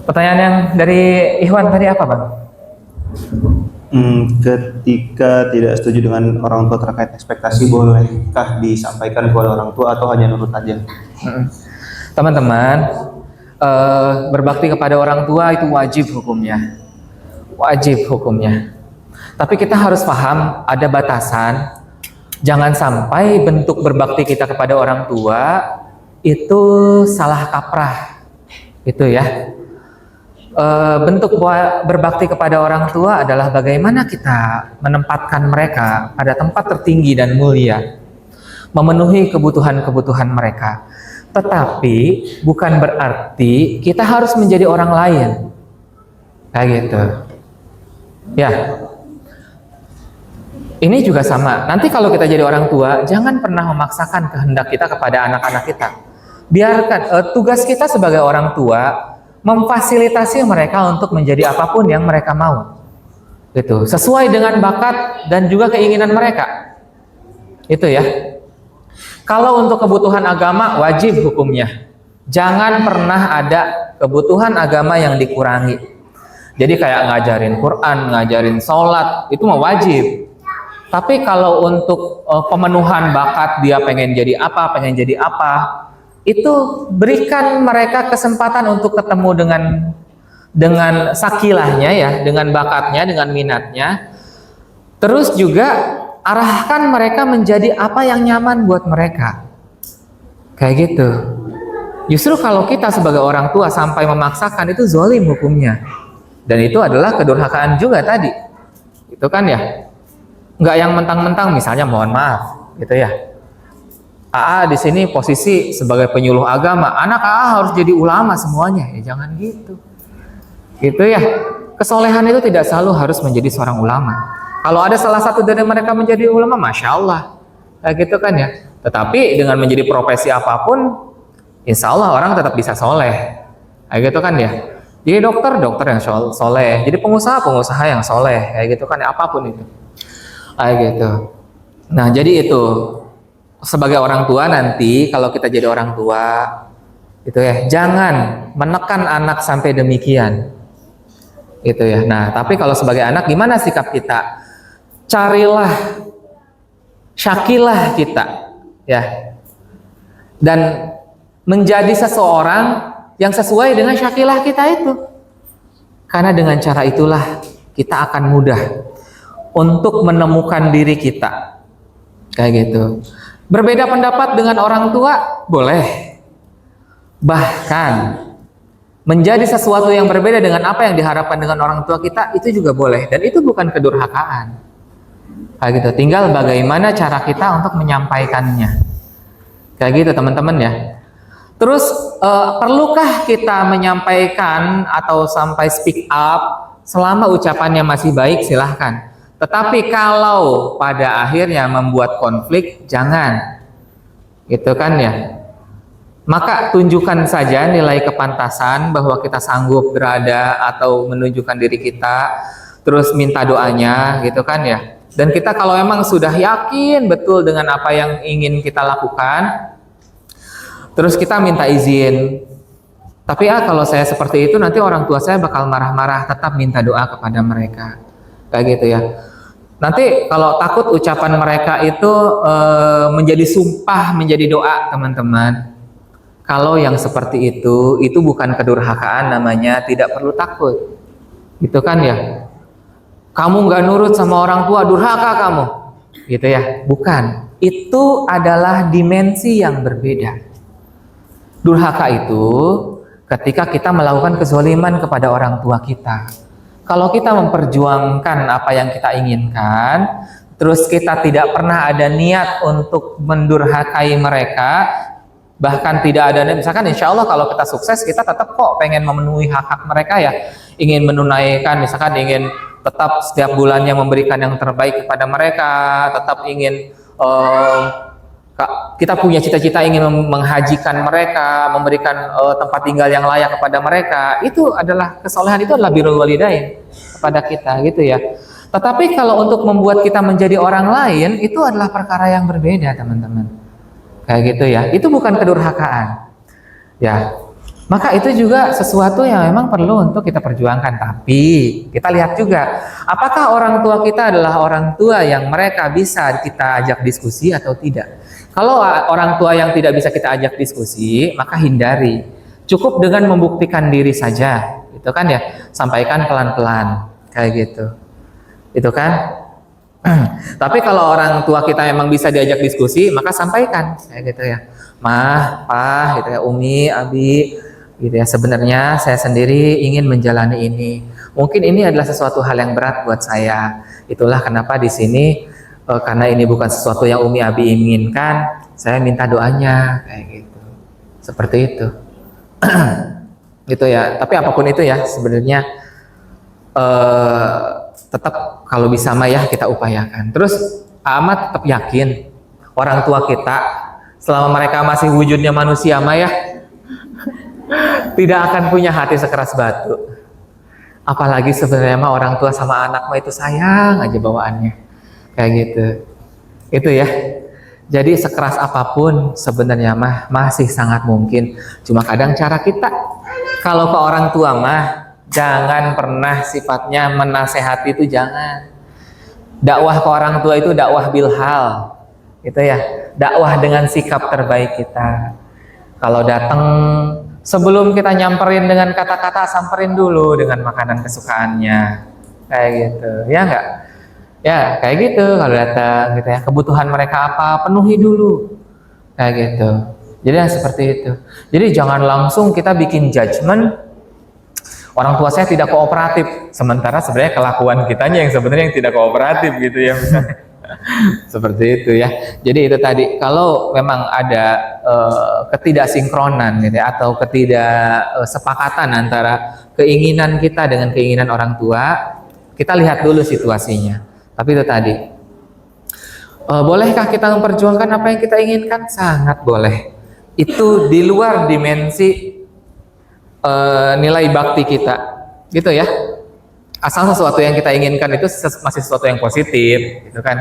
Pertanyaan yang dari Ikhwan tadi apa, Bang? Ketika tidak setuju dengan orang tua terkait ekspektasi, bolehkah disampaikan kepada orang tua atau hanya nurut aja? Teman-teman, berbakti kepada orang tua itu wajib hukumnya. Wajib hukumnya. Tapi kita harus paham ada batasan. Jangan sampai bentuk berbakti kita kepada orang tua itu salah kaprah. Itu ya. Bentuk berbakti kepada orang tua adalah bagaimana kita menempatkan mereka pada tempat tertinggi dan mulia, memenuhi kebutuhan-kebutuhan mereka. Tetapi bukan berarti kita harus menjadi orang lain, kayak gitu. Ya, ini juga sama. Nanti kalau kita jadi orang tua, jangan pernah memaksakan kehendak kita kepada anak-anak kita. Biarkan tugas kita sebagai orang tua memfasilitasi mereka untuk menjadi apapun yang mereka mau, gitu, sesuai dengan bakat dan juga keinginan mereka. Itu ya. Kalau untuk kebutuhan agama wajib hukumnya. Jangan pernah ada kebutuhan agama yang dikurangi. Jadi kayak ngajarin Quran, ngajarin sholat, itu mah wajib. Tapi kalau untuk pemenuhan bakat, dia pengen jadi apa, itu berikan mereka kesempatan untuk ketemu dengan sakilahnya ya, dengan bakatnya, dengan minatnya. Terus juga arahkan mereka menjadi apa yang nyaman buat mereka. Kayak gitu. Justru kalau kita sebagai orang tua sampai memaksakan, itu zalim hukumnya. Dan itu adalah kedurhakaan juga tadi. Itu kan ya. Nggak yang mentang-mentang misalnya mohon maaf gitu ya. AA di sini posisi sebagai penyuluh agama, anak AA harus jadi ulama semuanya. Ya jangan gitu. Gitu ya. Kesolehan itu tidak selalu harus menjadi seorang ulama. Kalau ada salah satu dari mereka menjadi ulama, masya Allah, kayak gitu kan ya. Tetapi dengan menjadi profesi apapun, insya Allah orang tetap bisa soleh, kayak gitu kan ya. Jadi dokter yang soleh, jadi pengusaha yang soleh, kayak gitu kan ya, apapun itu, kayak gitu. Nah jadi itu sebagai orang tua nanti kalau kita jadi orang tua, itu ya, jangan menekan anak sampai demikian. Itu ya. Nah, tapi kalau sebagai anak gimana sikap kita? Carilah, syakilah kita, ya. Dan menjadi seseorang yang sesuai dengan syakilah kita itu. Karena dengan cara itulah kita akan mudah untuk menemukan diri kita. Kayak gitu. Berbeda pendapat dengan orang tua boleh. Bahkan menjadi sesuatu yang berbeda dengan apa yang diharapkan dengan orang tua kita itu juga boleh, dan itu bukan kedurhakaan. Kayak gitu. Tinggal bagaimana cara kita untuk menyampaikannya. Kayak gitu teman-teman ya. Terus perlukah kita menyampaikan atau sampai speak up? Selama ucapannya masih baik silahkan. Tetapi kalau pada akhirnya membuat konflik, jangan. Gitu kan ya. Maka tunjukkan saja nilai kepantasan bahwa kita sanggup berada atau menunjukkan diri kita, terus minta doanya, gitu kan ya. Dan kita kalau memang sudah yakin betul dengan apa yang ingin kita lakukan, terus kita minta izin. Tapi kalau saya seperti itu nanti orang tua saya bakal marah-marah, tetap minta doa kepada mereka. Kayak gitu ya. Nanti kalau takut ucapan mereka itu menjadi sumpah, menjadi doa, teman-teman. Kalau yang seperti itu bukan kedurhakaan namanya, tidak perlu takut. Gitu kan ya. Kamu nggak nurut sama orang tua, durhaka kamu. Gitu ya. Bukan. Itu adalah dimensi yang berbeda. Durhaka itu ketika kita melakukan kezaliman kepada orang tua kita. Kalau kita memperjuangkan apa yang kita inginkan, terus kita tidak pernah ada niat untuk mendurhakai mereka, bahkan tidak ada, misalkan insya Allah kalau kita sukses, kita tetap kok pengen memenuhi hak-hak mereka ya, ingin menunaikan, misalkan ingin tetap setiap bulannya memberikan yang terbaik kepada mereka, tetap ingin kita punya cita-cita ingin menghajikan mereka, memberikan tempat tinggal yang layak kepada mereka. Itu adalah kesolehan, itu adalah birrul walidain kepada kita, gitu ya. Tetapi kalau untuk membuat kita menjadi orang lain, itu adalah perkara yang berbeda, teman-teman. Kayak gitu ya. Itu bukan kedurhakaan. Ya. Maka itu juga sesuatu yang memang perlu untuk kita perjuangkan. Tapi kita lihat juga, apakah orang tua kita adalah orang tua yang mereka bisa kita ajak diskusi atau tidak. Kalau orang tua yang tidak bisa kita ajak diskusi, maka hindari. Cukup dengan membuktikan diri saja, itu kan ya. Sampaikan pelan-pelan, kayak gitu. Itu kan. Tapi kalau orang tua kita memang bisa diajak diskusi, maka sampaikan, kayak gitu ya. Mah, Pah, gitu ya, Umi, Abi, gitu ya. Sebenarnya saya sendiri ingin menjalani ini. Mungkin ini adalah sesuatu hal yang berat buat saya. Itulah kenapa di sini karena ini bukan sesuatu yang Umi Abi inginkan, saya minta doanya, kayak gitu. Seperti itu. Gitu ya. Tapi apapun itu ya, sebenarnya tetap kalau bisa mah ya kita upayakan. Terus amat tetap yakin orang tua kita selama mereka masih wujudnya manusia mah ya tidak akan punya hati sekeras batu. Apalagi sebenarnya mah orang tua sama anak mah itu sayang aja bawaannya. Kayak gitu. Itu ya. Jadi sekeras apapun sebenarnya mah masih sangat mungkin. Cuma kadang cara kita kalau ke orang tua mah jangan pernah sifatnya menasehati, itu jangan. Dakwah ke orang tua itu dakwah bilhal. Itu ya. Dakwah dengan sikap terbaik kita. Kalau datang, sebelum kita nyamperin dengan kata-kata, samperin dulu dengan makanan kesukaannya, kayak gitu, ya enggak? Ya kayak gitu. Kalau datang gitu ya, kebutuhan mereka apa, penuhi dulu, kayak gitu. Jadi seperti itu. Jadi jangan langsung kita bikin judgement, orang tua saya tidak kooperatif, sementara sebenarnya kelakuan kitanya yang sebenarnya yang tidak kooperatif gitu ya misalnya. Seperti itu ya. Jadi itu tadi, kalau memang ada ketidaksinkronan gitu ya, atau ketidaksepakatan antara keinginan kita dengan keinginan orang tua, kita lihat dulu situasinya. Tapi itu tadi, bolehkah kita memperjuangkan apa yang kita inginkan? Sangat boleh. Itu di luar dimensi nilai bakti kita, gitu ya. Asal sesuatu yang kita inginkan itu masih sesuatu yang positif, gitu kan,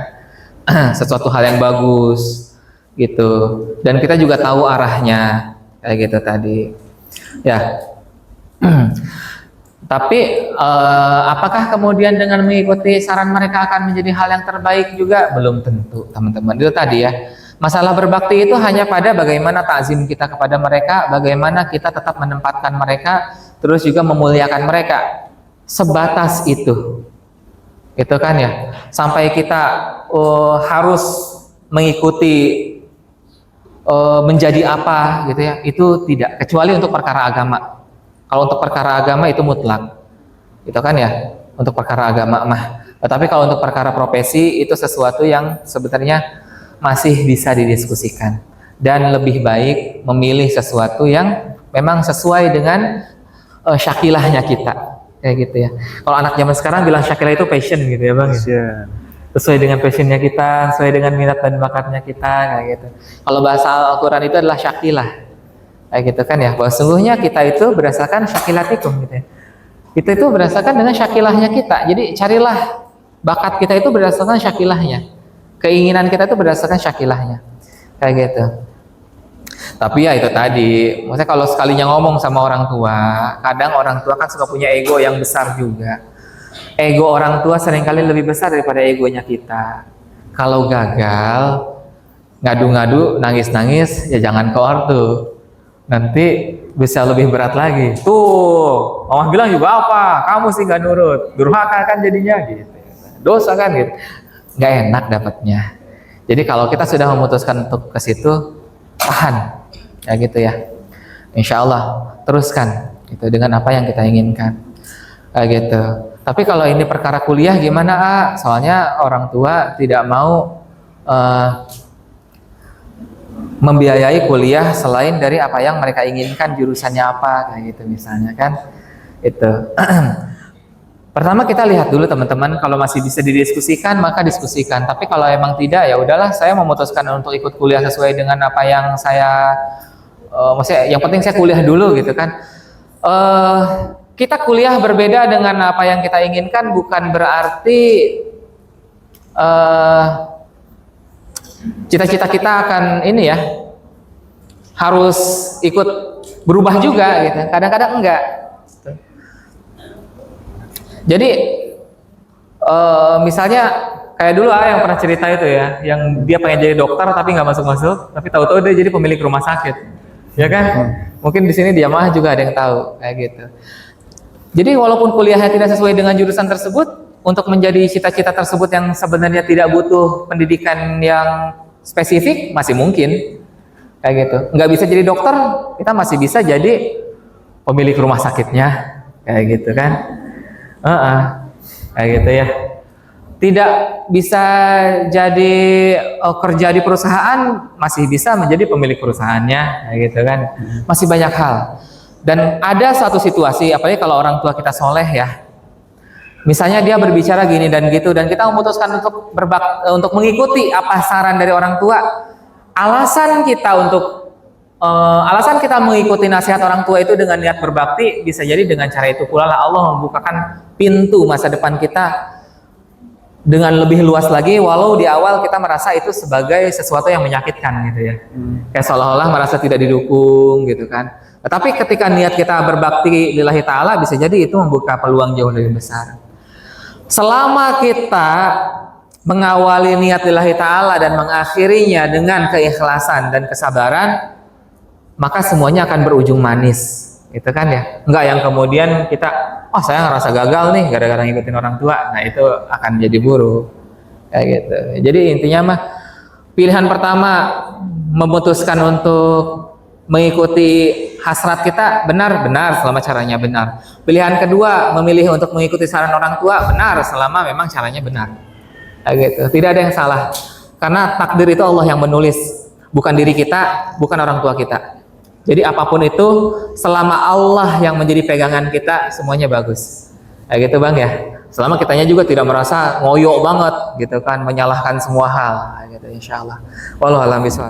sesuatu hal yang bagus, gitu. Dan kita juga tahu arahnya, kayak gitu tadi, ya. Tapi apakah kemudian dengan mengikuti saran mereka akan menjadi hal yang terbaik juga? Belum tentu, teman-teman. Itu tadi ya. Masalah berbakti itu hanya pada bagaimana takzim kita kepada mereka, bagaimana kita tetap menempatkan mereka, terus juga memuliakan mereka. Sebatas itu kan ya. Sampai kita harus mengikuti menjadi apa gitu ya, itu tidak. Kecuali untuk perkara agama. Kalau untuk perkara agama itu mutlak, itu kan ya, untuk perkara agama mah. Tetapi kalau untuk perkara profesi itu sesuatu yang sebenarnya masih bisa didiskusikan, dan lebih baik memilih sesuatu yang memang sesuai dengan syakilahnya kita, kayak gitu ya. Kalau anak zaman sekarang bilang syakilah itu passion gitu ya bang, sesuai dengan passionnya kita, sesuai dengan minat dan bakatnya kita, kayak gitu. Kalau bahasa Al-Quran itu adalah syakilah, kayak gitu kan ya, bahwa sungguhnya kita itu berdasarkan syakilatikum gitu ya. Itu berdasarkan dengan syakilahnya kita. Jadi carilah bakat kita itu berdasarkan syakilahnya. Keinginan kita itu berdasarkan syakilahnya, kayak gitu. Tapi ya itu tadi, maksudnya kalau sekalinya ngomong sama orang tua, kadang orang tua kan suka punya ego yang besar juga. Ego orang tua seringkali lebih besar daripada egonya kita. Kalau gagal, ngadu-ngadu, nangis-nangis, ya jangan ke ortu. Nanti bisa lebih berat lagi. Tuh, mama bilang juga apa? Kamu sih nggak nurut, durhaka kan jadinya gitu. Dosa kan gitu. Nggak enak dapatnya. Jadi kalau kita sudah memutuskan untuk ke situ, tahan, ya gitu ya. Insya Allah teruskan itu dengan apa yang kita inginkan, kayak gitu. Tapi kalau ini perkara kuliah gimana? Soalnya orang tua tidak mau membiayai kuliah selain dari apa yang mereka inginkan, jurusannya apa, kayak gitu misalnya kan. Itu. Pertama kita lihat dulu teman-teman, kalau masih bisa didiskusikan maka diskusikan. Tapi kalau emang tidak, ya udahlah, saya memutuskan untuk ikut kuliah sesuai dengan apa yang saya maksudnya yang penting saya kuliah dulu gitu kan. Kita kuliah berbeda dengan apa yang kita inginkan bukan berarti cita-cita kita akan ini ya harus ikut berubah juga gitu. Kadang-kadang enggak. Jadi misalnya kayak dulu yang pernah cerita itu ya, yang dia pengen jadi dokter tapi nggak masuk-masuk, tapi tahu-tahu dia jadi pemilik rumah sakit, ya kan? Mungkin di sini dia mah juga ada yang tahu kayak gitu. Jadi walaupun kuliahnya tidak sesuai dengan jurusan tersebut, untuk menjadi cita-cita tersebut yang sebenarnya tidak butuh pendidikan yang spesifik masih mungkin kayak gitu. Nggak bisa jadi dokter, kita masih bisa jadi pemilik rumah sakitnya kayak gitu kan. Kayak gitu ya. Tidak bisa jadi kerja di perusahaan, masih bisa menjadi pemilik perusahaannya kayak gitu kan. Masih banyak hal. Dan ada suatu situasi, apalagi kalau orang tua kita soleh ya, misalnya dia berbicara gini dan gitu, dan kita memutuskan untuk mengikuti apa saran dari orang tua. Alasan kita mengikuti nasihat orang tua itu dengan niat berbakti, bisa jadi dengan cara itu pula lah Allah membukakan pintu masa depan kita dengan lebih luas lagi, walau di awal kita merasa itu sebagai sesuatu yang menyakitkan gitu ya. Kayak seolah-olah merasa tidak didukung gitu kan. Tetapi ketika niat kita berbakti lillahi ta'ala, bisa jadi itu membuka peluang jauh lebih besar. Selama kita mengawali niat lillahi ta'ala dan mengakhirinya dengan keikhlasan dan kesabaran, maka semuanya akan berujung manis. Itu kan ya. Enggak yang kemudian kita, saya ngerasa gagal nih gara-gara ngikutin orang tua. Nah itu akan jadi buruk. Kayak gitu. Jadi intinya mah, pilihan pertama memutuskan untuk mengikuti hasrat kita benar-benar selama caranya benar. Pilihan kedua memilih untuk mengikuti saran orang tua benar selama memang caranya benar. Kayak gitu. Tidak ada yang salah. Karena takdir itu Allah yang menulis, bukan diri kita, bukan orang tua kita. Jadi apapun itu, selama Allah yang menjadi pegangan kita, semuanya bagus. Kayak gitu Bang ya. Selama kitanya juga tidak merasa ngoyo banget gitu kan, menyalahkan semua hal gitu insyaallah. Wallahu a'lam bishawab.